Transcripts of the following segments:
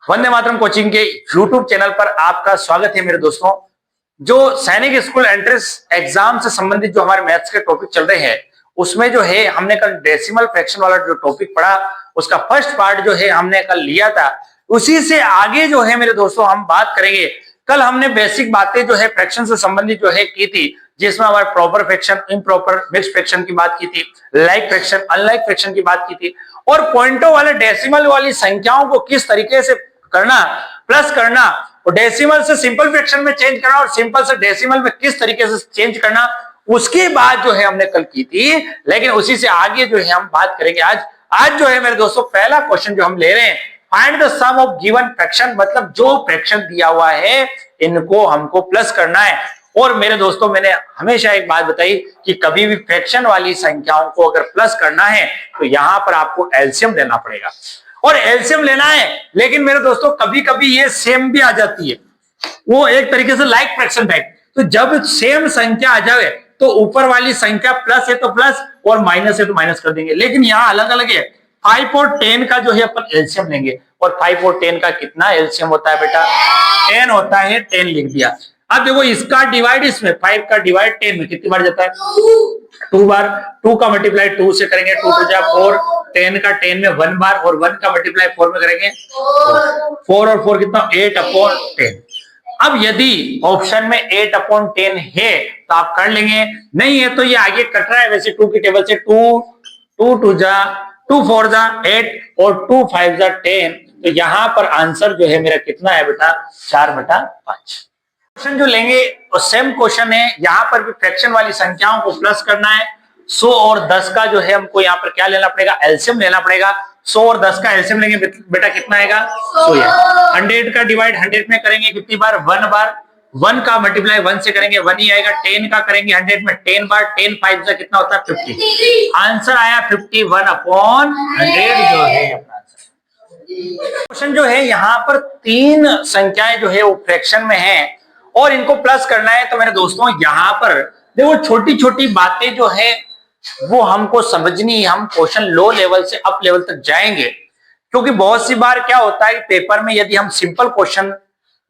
Vande Mataram coaching के YouTube channel पर आपका स्वागत है मेरे दोस्तों। जो सैनिक स्कूल एंट्रेंस एग्जाम से संबंधित जो हमारे मैथ्स के टॉपिक चल रहे हैं उसमें जो है हमने कल डेसिमल फ्रैक्शन वाला जो टॉपिक पढ़ा उसका फर्स्ट पार्ट जो है हमने कल लिया था। उसी से आगे जो है मेरे दोस्तों हम बात करेंगे। कल हमने बेसिक बातें जो है फ्रैक्शन से संबंधित जो है की थी, जिसमें हमारे proper fraction, improper, mixed fraction की बात की थी, लाइक फ्रैक्शन, अनलाइक फ्रैक्शन की बात की थी और पॉइंटों वाले डेसिमल वाली संख्याओं को किस तरीके से करना, प्लस करना और डेसिमल से सिंपल फ्रैक्शन में चेंज करना और सिंपल से डेसिमल में किस तरीके से चेंज करना, उसकी बात जो है हमने कल की थी। लेकिन उसी से आगे जो है हम बात करेंगे आज जो है मेरे दोस्तों पहला क्वेश्चन जो हम ले रहे हैं, find the sum of given fraction, मतलब जो फ्रैक्शन दिया हुआ है इनको हमको प्लस करना है। और मेरे दोस्तों मैंने हमेशा एक बात बताई कि कभी भी फ्रैक्शन वाली संख्याओं को अगर प्लस करना है तो यहां पर आपको एलसीएम लेना पड़ेगा और एलसीएम लेना है। लेकिन मेरे दोस्तों कभी कभी ये सेम भी आ जाती है, वो एक तरीके से लाइक फ्रैक्शन टाइप। तो जब सेम संख्या आ जाए तो ऊपर वाली संख्या प्लस है तो प्लस और माइनस है तो माइनस कर देंगे। लेकिन यहाँ अलग अलग है। 5 और 10 का जो है अपन एलसीएम लेंगे और 5 और 10 का कितना एलसीएम होता है बेटा? 10 होता है। 10 लिख दिया। अब देखो इसका डिवाइड इसमें 5 का डिवाइड 10 में कितनी बार जाता है? 2 बार। 2 का मल्टीप्लाई 2 से करेंगे 2 टू जा 4, 10 का 10 में 1 बार और 1 का मल्टीप्लाई 4 में करेंगे 4 और 4 कितना? 8/10। अब यदि ऑप्शन में 8/10 है तो आप कर लेंगे, नहीं है तो ये आगे कट रहा है वैसे 2 की टेबल से 2 टू जा 2 4 जा 8 और 2 5 जा 10। तो यहां पर आंसर जो है मेरा कितना है बेटा? 4/5। क्वेश्चन जो लेंगे वो सेम क्वेश्चन है। यहां पर भी फ्रैक्शन वाली संख्याओं को प्लस करना है। 100 और 10 का जो है हमको यहाँ पर क्या लेना पड़ेगा? एलसीएम लेना पड़ेगा। 100 और 10 का एलसीएम लेंगे बेटा कितना आएगा? 100। 100 का डिवाइड 100 में करेंगे कितनी बार? 1 बार। 1 का मल्टीप्लाई 1 से करेंगे 1 ही आएगा। 10 का करेंगे 100 में 10 बार। 10 5 से कितना होता है? 50। आंसर आया 51/100 जो है अपना आंसर। क्वेश्चन जो है यहाँ पर 3 संख्याएं जो है वो फ्रैक्शन में है और इनको प्लस करना है। तो मेरे दोस्तों यहां पर देखो छोटी छोटी बातें जो है वो हमको समझनी, हम क्वेश्चन लो लेवल से अप लेवल तक जाएंगे। क्योंकि बहुत सी बार क्या होता है पेपर में यदि हम सिंपल क्वेश्चन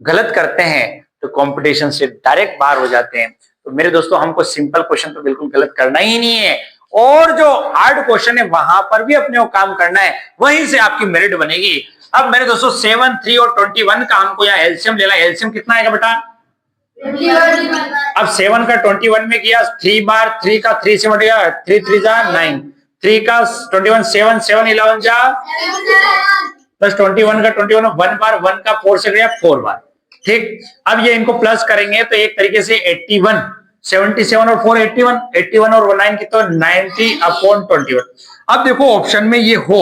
गलत करते हैं तो कंपटीशन से डायरेक्ट बाहर हो जाते हैं। तो मेरे दोस्तों हमको सिंपल क्वेश्चन तो बिल्कुल गलत करना ही नहीं है और जो हार्ड क्वेश्चन है वहां पर भी अपने को काम करना है, वहीं से आपकी मेरिट बनेगी। अब मेरे दोस्तों 7, 3 और 21 का हमको यहाँ एलसीएम लेना है। एलसीएम कितना आएगा बेटा? अब 7 का 21 में किया 3 बार, 3 का 3 से मट गया 3 3 जा 9, 3 का 21 7 7 11 जा प्लस 21 का 21 1 बार, 1 का 4 से गया 4 बार। ठीक। अब ये इनको प्लस करेंगे तो एक तरीके से 81, 77 और 4 81, 81 और 9 कितना? 90/21। अब देखो ऑप्शन में ये हो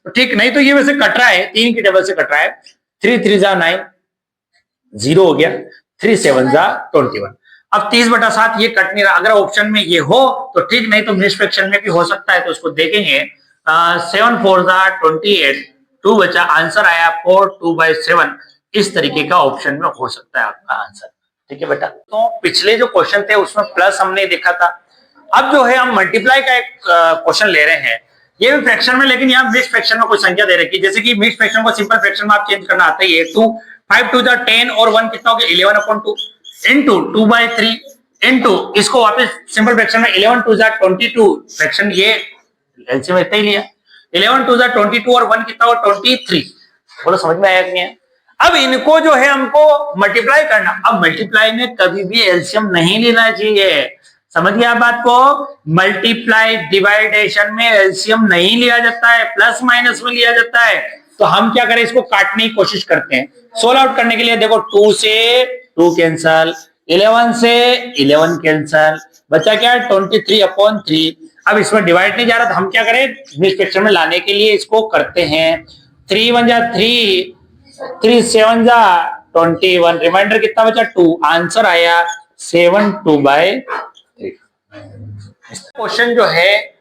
तो ठीक, नहीं तो ये वैसे कट रहा है 3 की टेबल से कट रहा है। 3 3 जा 9, 0 हो गया। 3 7 जा 21। अब 30/7 ये कट नहीं रहा। अगर ऑप्शन में ये हो तो ठीक, नहीं तो मिक्स्ड फ्रैक्शन में भी हो सकता है तो उसको देखेंगे। 7 4 जा 28, 2 बचा। आंसर आया 4/2/7। इस तरीके का ऑप्शन में हो सकता है आपका आंसर। ठीक है बेटा। तो पिछले जो क्वेश्चन थे उसमें प्लस हमने देखा था। अब जो है हम मल्टीप्लाई का एक क्वेश्चन ले रहे हैं, ये भी फ्रैक्शन में, लेकिन यहाँ मिक्स्ड फ्रैक्शन में कोई संख्या दे रखी है। जैसे कि मिक्स्ड फ्रैक्शन को सिंपल फ्रैक्शन में आप चेंज करना आता ही है। 5 2 जा 10 और 1 कितना हो गया? 11/2 इंटू 2/3 इंटू इसको वापस सिंपल फ्रैक्शन में 11 2 जा 22 फ्रैक्शन, ये एलसीएम इतना ही लिया। 11 2 जा 22 और 1 कितना हुआ? 23। बोलो समझ में आया कि नहीं? अब इनको जो है हमको मल्टीप्लाई करना। अब मल्टीप्लाई में कभी भी एलसीएम नहीं लेना चाहिए, समझ गया बात को? मल्टीप्लाई डिवाइडेशन में एलसीएम नहीं लिया जाता है, प्लस माइनस में लिया जाता है। तो हम क्या करें, इसको काटने की कोशिश करते हैं। सोल्व आउट करने के लिए देखो 2 से 2 कैंसल, 11 से 11 कैंसल, बचा क्या? 23/3। अब इसमें डिवाइड नहीं जा रहा तो हम क्या करें, मिक्स्ड फ्रैक्शन में लाने के लिए इसको करते हैं। 3 1 जा 3, 3 7 जा 21, रिमाइंडर कितना बचा? 2। आंसर आया 7/2/3। क्वेश्चन जो है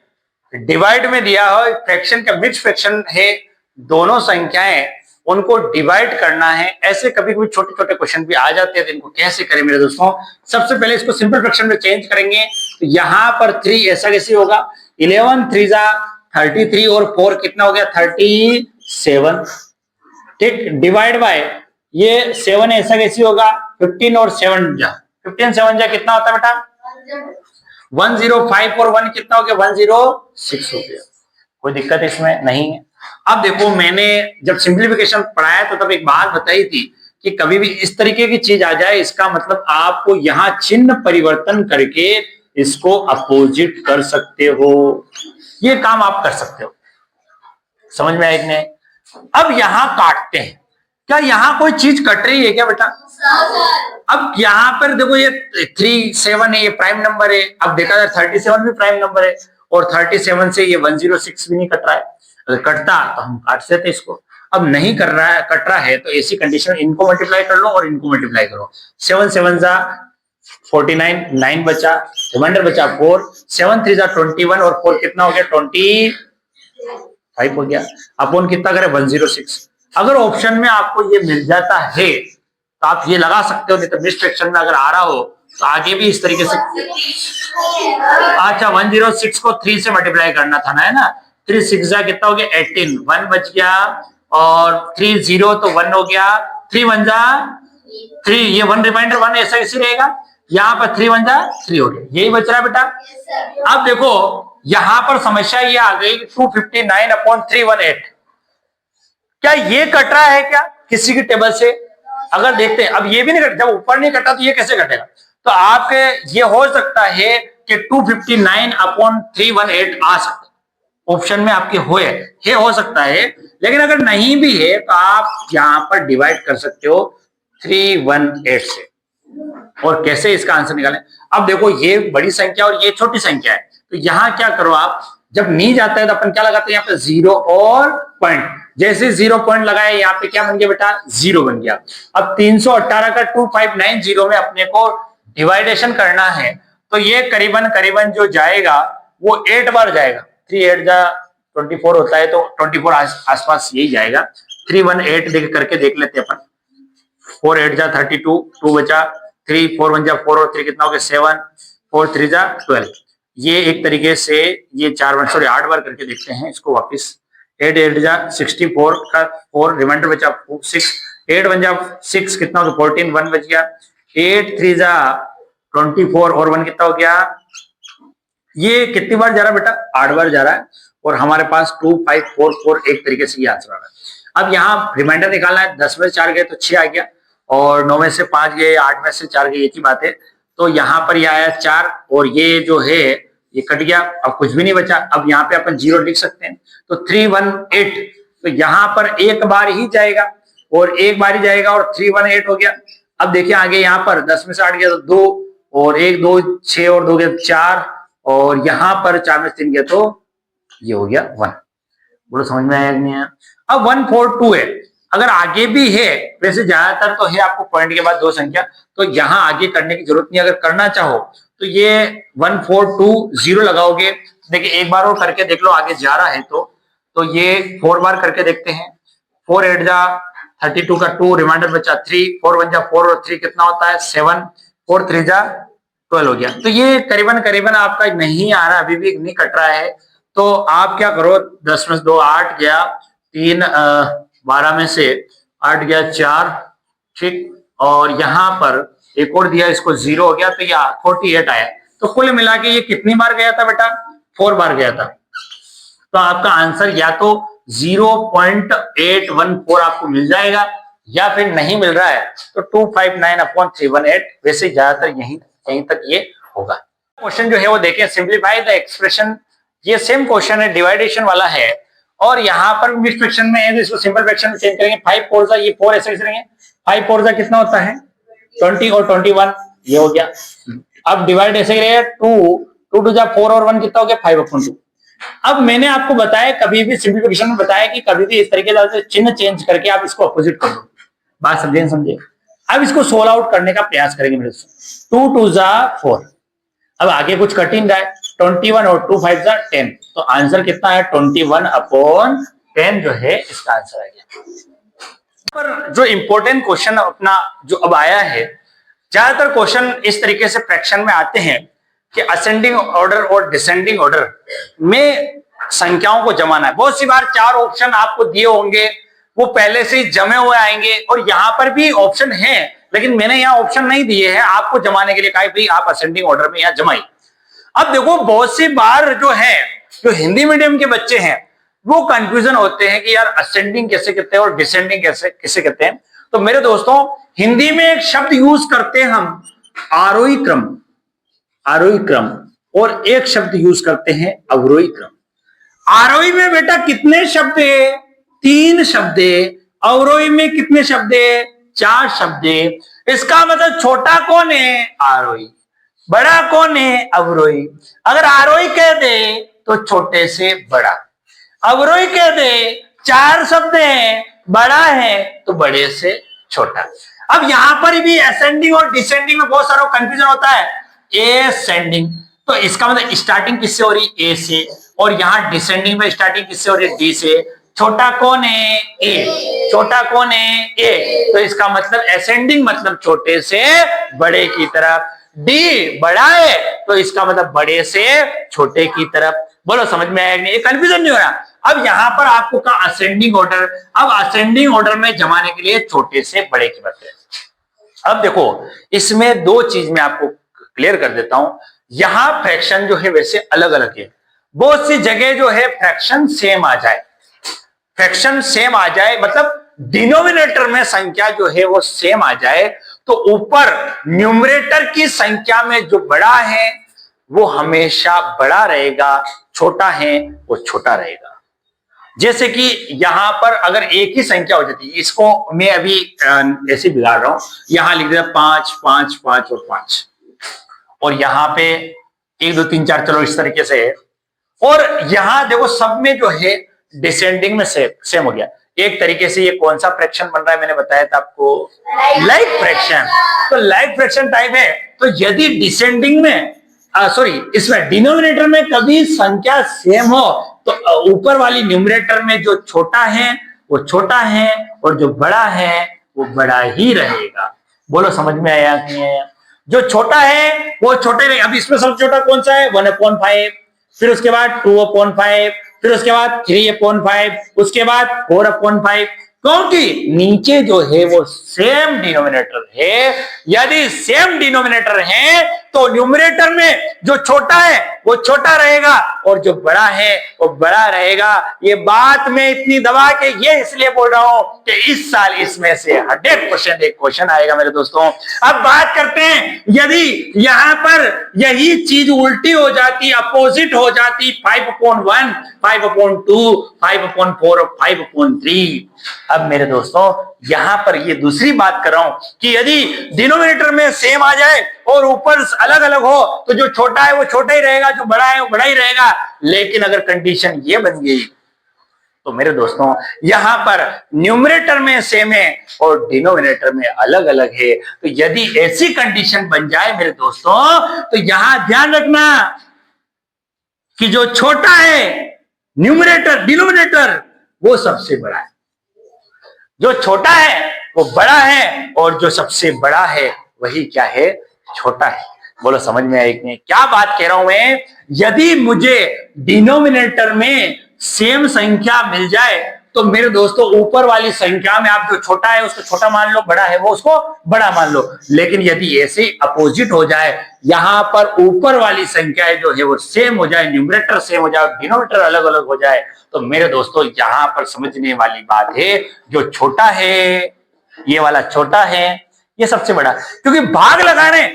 डिवाइड में दिया हो, फ्रैक्शन का मिक्स्ड फ्रैक्शन है, दोनों संख्याएं उनको डिवाइड करना है। ऐसे कभी कभी छोटे छोटे क्वेश्चन भी आ जाते हैं तो इनको कैसे करें मेरे दोस्तों? सबसे पहले इसको सिंपल फ्रैक्शन में चेंज करेंगे। तो यहां पर 3 ऐसा कैसे होगा? 11 3 जा 33 और 4 कितना हो गया? 37। ठीक, डिवाइड बाय ये 7 ऐसा कैसी होगा 15 और 7 जा 15 7 जा कितना होता है बेटा 105 और 1 कितना हो गया 106 हो गया। कोई दिक्कत इसमें नहीं है। अब देखो मैंने जब सिंप्लीफिकेशन पढ़ाया तो तब एक बात बताई थी कि कभी भी इस तरीके की चीज आ जाए इसका मतलब आपको यहां चिन्ह परिवर्तन करके इसको अपोजिट कर सकते हो, ये काम आप कर सकते हो। समझ में आया कि नहीं? अब यहां काटते हैं, क्या यहां कोई चीज कट रही है क्या बेटा? अब यहां पर देखो ये 37 है, ये प्राइम नंबर है। अब देखा जाए 37 भी प्राइम नंबर है और 37 से ये 106 भी नहीं कट रहा है। अगर कटता तो हम काट देते इसको। अब नहीं कर रहा है, कट रहा है, तो ऐसी कंडीशन इनको मल्टीप्लाई कर लो और इनको मल्टीप्लाई करो। 7 7 जा 49, 9 बचा, रिमाइंडर बचा 4, 7 3 जा 21 और 4 कितना हो गया 25 हो गया। अपन कितना करें 106। अगर ऑप्शन में आपको ये मिल जाता है तो आप ये लगा सकते हो, नहीं तो मिस फ्रैक्शन में अगर आ रहा हो तो आगे भी इस तरीके से। अच्छा 106 को 3 से मल्टीप्लाई करना था ना, है ना। 3 6 जा कितना हो गया 18, 1 बच गया और 3 0 तो 1 हो गया, 3 1 जा 3, ये 1 रिमाइंडर 1 ऐसा ऐसे रहेगा। यहाँ पर 3 1 जा 3 हो गया, यही बच रहा है बेटा। अब देखो यहां पर समस्या ये आ गई 259/318, क्या ये कट रहा है क्या किसी की टेबल से? अगर देखते हैं, अब ये भी नहीं कटा, जब ऊपर नहीं कटा तो ये कैसे कटेगा? तो आपके ये हो सकता है कि 259/318 आ सकता है, ऑप्शन में आपके हो सकता है। लेकिन अगर नहीं भी है तो आप यहां पर डिवाइड कर सकते हो 318 से। और कैसे इसका आंसर निकालें? अब देखो ये बड़ी संख्या और ये छोटी संख्या है, तो यहां क्या करो आप, जब नहीं जाता है तो अपन क्या लगाते हैं यहाँ पे 0 और पॉइंट। जैसे 0 पॉइंट लगाए यहाँ पे क्या बन गया बेटा 0 बन गया। अब 318 का 2590 में अपने को डिवाइडेशन करना है, तो ये करीबन करीबन जो जाएगा वो 8 बार जाएगा। 3 8 जा 24 होता है, तो 24 आसपास यही जाएगा। 318 देख करके देख लेते अपन। 4 8 जा 32, 2 बचा, 3 4 1 जा 4 और 3 कितना हो गया 7, 4 3 जा 12। ये एक तरीके से ये 8 बार करके देखते हैं इसको वापस। 8 8 जा 64 का 4 रिमाइंडर बचा 6, 8 1 जा 6 कितना हो गया 14, 1 बच गया। 8 3 जा 24 और 1 कितना हो गया, ये कितनी बार जा रहा है बेटा 8 बार जा रहा है। और हमारे पास 2 5 4 4 एक तरीके से ये आंसर आ रहा है। अब यहाँ रिमाइंडर निकालना है, 10 में से 4 गए तो 6 आ गया और 9 में से 5 गए, 8 में से 4 गए, एक ही बात है। तो यहाँ पर ये आया 4 और ये जो है ये कट गया, अब कुछ भी नहीं बचा। अब यहाँ पे अपन 0 लिख सकते हैं, तो 318, तो यहाँ पर एक बार ही जाएगा और एक बार ही जाएगा और 318 हो गया। अब देखिए आगे यहाँ पर 10 में से 8 गया तो 2 और 1 2 6 और 2 गया 4 और यहाँ पर 4 में से 3 गया तो ये हो गया 1। बोलो समझ में आया नहीं आया? अब 142 है, अगर आगे भी है, वैसे ज्यादातर तो है आपको पॉइंट के बाद 2 संख्या, तो यहां आगे करने की जरूरत नहीं। अगर करना चाहो तो ये 1420 लगाओगे। देखिए एक बार और करके देख लो, आगे जा रहा है तो ये 4 बार करके देखते हैं। 4 8 जा 32 का 2 रिमाइंडर बचा 3, 4 1 जा 4 और 3 कितना होता है 7, 4 3 जा 12 हो गया। तो ये करीबन करीबन आपका नहीं आ रहा, अभी भी नहीं कट रहा है। तो आप क्या करो, 10 में से 2 8 गया, 3 12 में से 8 गया 4, ठीक, और यहां पर एक और दिया इसको 0 हो गया, तो ये 48 आया। तो कुल मिला के ये कितनी बार गया था बेटा 4 बार गया था। तो आपका आंसर या तो 0.814 आपको मिल जाएगा, या फिर नहीं मिल रहा है तो 259/318, वैसे ज्यादातर यहीं तक ये होगा। क्वेश्चन जो है वो देखिए, सिंप्लीफाई द एक्सप्रेशन। ये सेम क्वेश्चन है, डिवाइडेशन वाला है और यहाँ पर मिक्स फ्रैक्शन में है, तो इसको सिंपल फ्रैक्शन में चेंज करेंगे। 5 4 जा, ये 4 ऐसे करेंगे, 5 4 जा कितना होता है 20 और 21, ये हो गया। अब डिवाइड ऐसे करेंगे 2 2 जा 4 और 1 कितना हो गया 5/2। अब मैंने आपको बताया, कभी भी सिंप्लीफिकेशन में बताया कि कभी भी इस तरीके से चिन्ह चेंज करके आप इसको अपोजिट कर दो। बात समझे? अब इसको सोल्व आउट करने का प्रयास करेंगे मेरे से। 2 2 जा 4, अब आगे कुछ कठिन रहा है, 21 और 2 5 जा 10, तो आंसर कितना है 21/10 जो है इसका आंसर आ गया। पर जो इंपॉर्टेंट क्वेश्चन अपना जो अब आया है, ज्यादातर क्वेश्चन इस तरीके से फ्रैक्शन में आते हैं कि असेंडिंग ऑर्डर और डिसेंडिंग ऑर्डर में संख्याओं को जमाना है। बहुत सी बार 4 ऑप्शन आपको दिए होंगे, वो पहले से ही जमे हुए आएंगे। और यहां पर भी ऑप्शन है, लेकिन मैंने यहाँ ऑप्शन नहीं दिए हैं आपको जमाने के लिए, कहा भाई आप असेंडिंग ऑर्डर में यहाँ जमाई। अब देखो बहुत सी बार जो है, जो हिंदी मीडियम के बच्चे हैं वो कंफ्यूजन होते हैं कि यार असेंडिंग कैसे कहते हैं और डिसेंडिंग कैसे कहते हैं। तो मेरे दोस्तों, हिंदी में एक शब्द यूज करते हैं हम आरोही क्रम, आरोही क्रम, और एक शब्द यूज करते हैं अवरोही क्रम। आरोही में बेटा कितने शब्द है? 3 शब्द है। अवरोही में कितने शब्द है? 4 शब्द है। इसका मतलब छोटा कौन है? आरोही। बड़ा कौन है? अवरोही। अगर आरोही कह दे तो छोटे से बड़ा, अवरोही कह दे 4 शब्द है, बड़ा है तो बड़े से छोटा। अब यहां पर भी असेंडिंग और डिसेंडिंग में बहुत सारा कंफ्यूजन होता है। एसेंडिंग तो इसका मतलब स्टार्टिंग किससे हो रही? ए से, और यहां डिसेंडिंग में स्टार्टिंग किससे हो रही है? डी से। छोटा कौन है? ए। छोटा कौन है? ए। तो इसका मतलब असेंडिंग मतलब छोटे से बड़े की तरफ, डी बड़ा है तो इसका मतलब बड़े से छोटे की तरफ। बोलो समझ में आया नहीं? कंफ्यूजन नहीं हो रहा। अब यहां पर आपको कहा असेंडिंग ऑर्डर, अब असेंडिंग ऑर्डर में जमाने के लिए छोटे से बड़े की बात है। अब देखो इसमें 2 चीज मैं आपको क्लियर कर देता हूं। यहां फ्रैक्शन जो है वैसे अलग अलग है, बहुत सी जगह जो है फ्रैक्शन सेम आ जाए, फ्रैक्शन सेम आ जाए मतलब डिनोमिनेटर में संख्या जो है वो सेम आ जाए, तो ऊपर न्यूमरेटर की संख्या में जो बड़ा है वो हमेशा बड़ा रहेगा, छोटा है वो छोटा रहेगा। जैसे कि यहां पर अगर एक ही संख्या हो जाती है, इसको मैं अभी ऐसे बिगाड़ रहा हूं, यहां लिख दिया 5 5 5 और 5, और यहां पे 1 2 3 4, चलो इस तरीके से है। और यहां देखो सब में जो है डिसेंडिंग में सेम हो गया। एक तरीके से ये कौन सा फ्रैक्शन बन रहा है? मैंने बताया था आपको, लाइक फ्रैक्शन। तो लाइक फ्रैक्शन टाइप है। तो यदि डिसेंडिंग में सॉरी इसमें डिनोमिनेटर में कभी संख्या सेम हो तो ऊपर वाली न्यूमरेटर में जो छोटा है वो छोटा है और जो बड़ा है वो बड़ा ही रहेगा। बोलो समझ में आया कि जो छोटा है वो छोटे रहेगा। अब इसमें सबसे छोटा कौन सा है? 1/5, फिर उसके बाद 2/5, फिर उसके बाद 3/5, उसके बाद 4/5, क्योंकि नीचे जो है वो सेम डिनोमिनेटर है। यदि सेम डिनोमिनेटर है तो न्यूमरेटर में जो छोटा है वो छोटा रहेगा और जो बड़ा है वो बड़ा रहेगा। ये बात मैं इतनी दबा के ये इसलिए बोल रहा हूं कि इस साल इसमें से 100% एक क्वेश्चन आएगा मेरे दोस्तों। अब बात करते हैं, यदि यहां पर यही चीज उल्टी हो जाती, अपोजिट हो जाती, 5/1, 5/2, 5/4 और 5/3। अब मेरे दोस्तों यहां पर ये दूसरी बात कर रहा हूं कि यदि डिनोमिनेटर में सेम आ जाए और ऊपर अलग अलग हो तो जो छोटा है वो छोटा ही रहेगा, जो बड़ा है वो बड़ा ही रहेगा। लेकिन अगर कंडीशन ये बन गई तो मेरे दोस्तों यहां पर न्यूमरेटर में सेम है और डिनोमिनेटर में अलग अलग है। तो यदि ऐसी कंडीशन बन जाए मेरे दोस्तों तो यहां ध्यान रखना कि जो छोटा है न्यूमरेटर डिनोमिनेटर वो सबसे बड़ा है, जो छोटा है वो बड़ा है और जो सबसे बड़ा है वही क्या है? छोटा है। बोलो समझ में आई कि नहीं? क्या बात कह रहा हूं मैं? यदि मुझे डिनोमिनेटर में सेम संख्या मिल जाए तो मेरे दोस्तों ऊपर वाली संख्या में आप जो छोटा है उसको छोटा मान लो, बड़ा है वो उसको बड़ा मान लो। लेकिन यदि ऐसे अपोजिट हो जाए, यहां पर ऊपर वाली संख्या जो है वो सेम हो जाए, न्यूमरेटर सेम हो जाए, डिनोमिनेटर अलग अलग हो जाए, तो मेरे दोस्तों यहां पर समझने वाली बात है, जो छोटा है ये वाला छोटा है, ये सबसे बड़ा। क्योंकि भाग लगाने,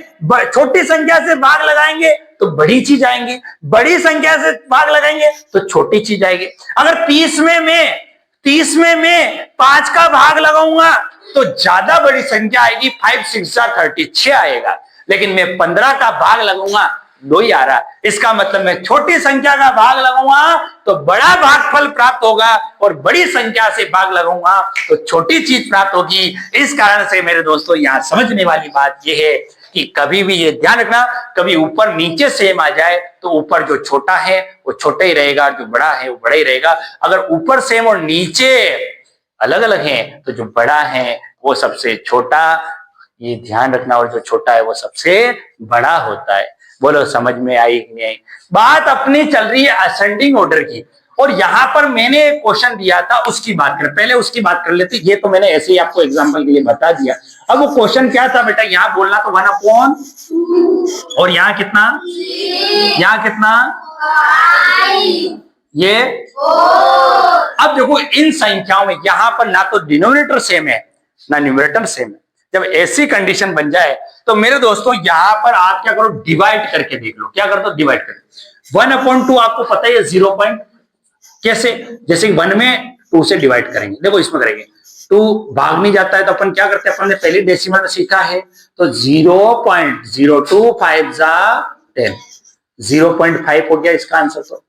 छोटी संख्या से भाग लगाएंगे तो बड़ी चीज आएंगे, बड़ी संख्या से भाग लगाएंगे तो छोटी चीज आएगी। अगर 30 में मैं 5 का भाग लगाऊंगा तो ज्यादा बड़ी संख्या आएगी, 5 6 36 आएगा। लेकिन मैं 15 का भाग लगाऊंगा 2 ही आ रहा। इसका मतलब मैं छोटी संख्या का भाग लगाऊंगा तो बड़ा भागफल प्राप्त होगा और बड़ी संख्या से भाग लगाऊंगा तो छोटी चीज प्राप्त होगी। इस कारण से मेरे दोस्तों यहां समझने वाली बात यह है कि कभी भी ये ध्यान रखना, कभी ऊपर नीचे सेम आ जाए तो ऊपर जो छोटा है वो छोटा ही रहेगा, जो बड़ा है वो बड़ा ही रहेगा। अगर ऊपर सेम और नीचे अलग अलग है तो जो बड़ा है वो सबसे छोटा, ये ध्यान रखना, और जो छोटा है वो सबसे बड़ा होता है। बोलो समझ में आई कि नहीं आई? बात अपनी चल रही है असेंडिंग ऑर्डर की, और यहां पर मैंने क्वेश्चन दिया था उसकी बात कर, पहले उसकी बात कर लेते। ये तो मैंने ऐसे ही आपको एग्जांपल के लिए बता दिया। अब वो क्वेश्चन क्या था बेटा, यहां बोलना तो 1/, और यहां कितना, यहां कितना, ये। अब देखो इन संख्याओं में यहां पर ना तो डिनोमिनेटर सेम है ना न्यूमरेटर सेम है। जब ऐसी कंडीशन बन जाए तो मेरे दोस्तों यहां पर आप क्या करो, डिवाइड करके देख लो। क्या कर दो, डिवाइड कर। 1/2 आपको पता ही है 0 पॉइंट, कैसे, जैसे 1 में 2 से डिवाइड करेंगे। देखो इसमें करेंगे 2 भाग नहीं जाता है तो अपन क्या करते हैं, अपन ने पहले डेसिमल में सीखा है तो 0.025 10, 0.5 हो गया इसका आंसर। तो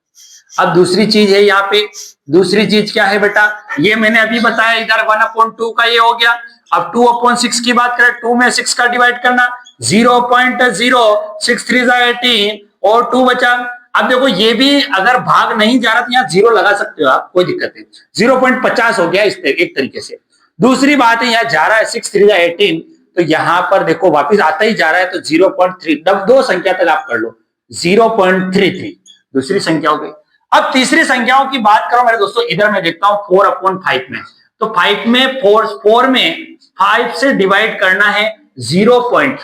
अब दूसरी चीज है यहाँ पे, दूसरी चीज क्या है बेटा, ये मैंने अभी बताया, इधर 1/2 का ये हो गया। अब 2/6 की बात करें, 2 में 6 का डिवाइड करना, 0.063 18 और 2 बचा। अब देखो ये भी अगर भाग नहीं जा रहा तो यहाँ 0 लगा सकते हो आप, कोई दिक्कत नहीं। 0.50 हो गया इस एक तरीके से। दूसरी बात है यहाँ जा रहा है 6 3 18, तो यहां पर देखो वापिस आता ही जा रहा है तो 0.3, दो संख्या तक आप कर लो 0.33, दूसरी संख्या हो गई। अब तीसरी संख्याओं की बात करो मेरे दोस्तों, इधर मैं देखता हूं 4/5 में, तो 5 में 4 में 5 से डिवाइड करना है 0 पॉइंट,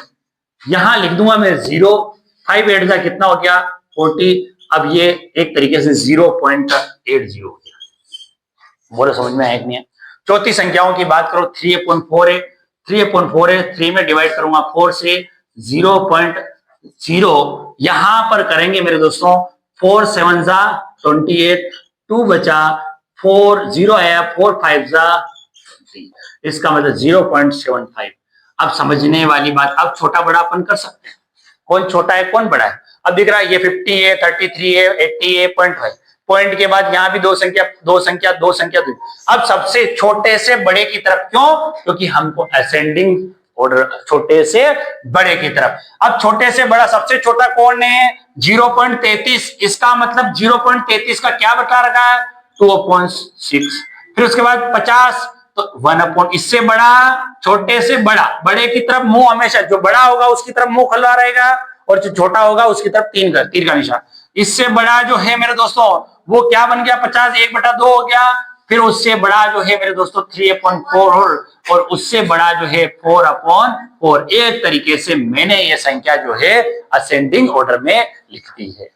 यहां लिख दूंगा मैं 0, 5 8 का कितना हो गया 40। अब ये एक तरीके से 0.80 हो गया। बोलो समझ में आया कि नहीं? चौथी संख्याओं की बात करो, 3/4 है, 3/4 है, 3 में डिवाइड करूंगा 4 से 0.0, यहां पर करेंगे मेरे दोस्तों 4 7 28, 2 बचा, 4 0 आया, 4 5 20, इसका मतलब 0.75। अब समझने वाली बात, अब छोटा बड़ा अपन कर सकते हैं, कौन छोटा है कौन बड़ा है। अब दिख रहा है ये 50 है, 33 है, 80 है, पॉइंट के बाद यहां भी दो संख्या। अब सबसे छोटे से बड़े की तरफ, क्यों, क्योंकि हमको असेंडिंग ऑर्डर, छोटे से बड़े की तरफ। अब छोटे से बड़ा सबसे छोटा कौन है, 0.33, इसका मतलब 0.33 का क्या बता रखा है 2/6। फिर उसके बाद 50, तो 1/, इससे बड़ा, छोटे से बड़ा, बड़े की तरफ मुंह हमेशा, जो बड़ा होगा उसकी तरफ मुंह खुला रहेगा और जो छोटा होगा उसकी तरफ तीर का निशान। इससे बड़ा जो है मेरे दोस्तों वो क्या बन गया 50, 1/2 हो गया। फिर उससे बड़ा जो है मेरे दोस्तों 3/4 और उससे बड़ा जो है 4/4। एक तरीके से मैंने ये संख्या जो है असेंडिंग ऑर्डर में लिख दी है।